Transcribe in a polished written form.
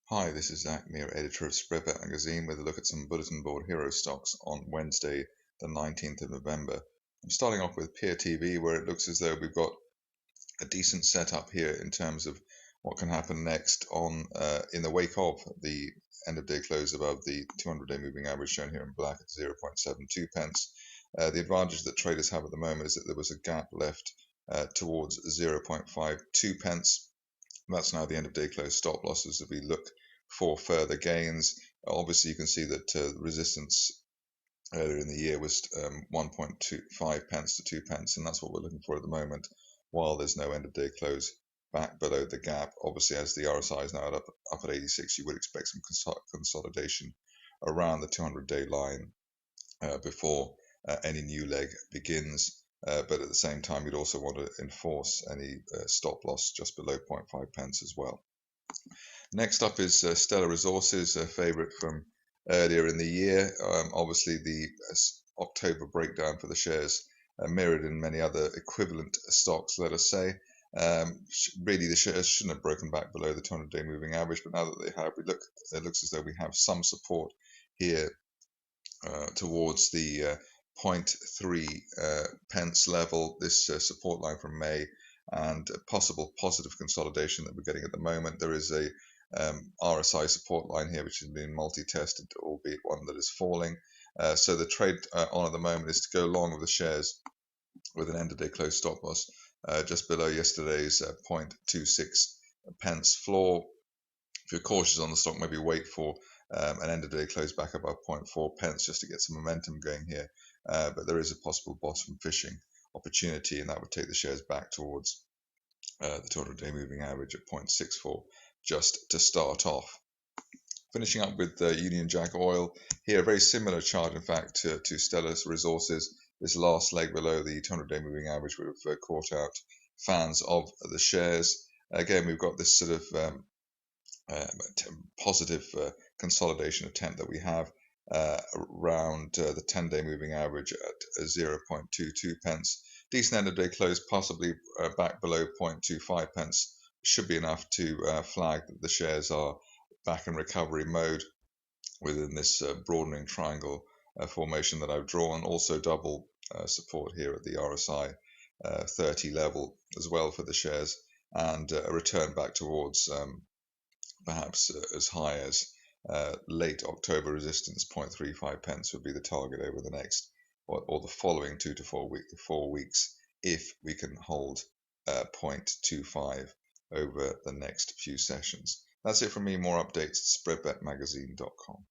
Hi, this is Zak Mir, editor of Spreadbet Magazine, with a look at some bulletin board hero stocks on Wednesday, the 19th of November. I'm starting off with PeerTV, where it looks as though we've got a decent setup here in terms of what can happen next in the wake of the end of day close above the 200-day moving average shown here in black at 0.72 pence. The advantage that traders have at the moment is that there was a gap left towards 0.52 pence. That's now the end of day close stop losses. If we look for further gains, obviously you can see that resistance earlier in the year was 1.25 pence to 2 pence, and that's what we're looking for at the moment, while there's no end of day close back below the gap. Obviously, as the RSI is now up at 86, you would expect some consolidation around the 200-day line before any new leg begins. But at the same time, you'd also want to enforce any stop loss just below 0.5 pence as well. Next up is Stellar Resources, a favorite from earlier in the year. Obviously, the October breakdown for the shares mirrored in many other equivalent stocks, let us say. Really, the shares shouldn't have broken back below the 200-day moving average, but now that they have, it looks as though we have some support here towards the 0.3 pence level, this support line from May, and a possible positive consolidation that we're getting at the moment. There is a RSI support line here which has been multi-tested, albeit one that is falling. So the trade on at the moment is to go long with the shares with an end of day close stop loss just below yesterday's 0.26 pence floor. If you're cautious on the stock, maybe wait for an end of day close back above 0.4 pence just to get some momentum going here. But there is a possible bottom fishing opportunity, and that would take the shares back towards the 200-day moving average at 0.64 just to start off. Finishing up with Union Jack Oil here, a very similar chart, in fact, to Stellar Resources. This last leg below the 200-day moving average would have caught out fans of the shares. Again, we've got this sort of positive consolidation attempt that we have around the 10-day moving average at 0.22 pence. Decent end of day close, possibly back below 0.25 pence, should be enough to flag that the shares are back in recovery mode within this broadening triangle formation that I've drawn. Also double support here at the RSI 30 level as well for the shares, and a return back towards perhaps as high as late October resistance, 0.35 pence would be the target over the next or the following 2 to 4 weeks, if we can hold 0.25 over the next few sessions. That's it from me. More updates at spreadbetmagazine.com.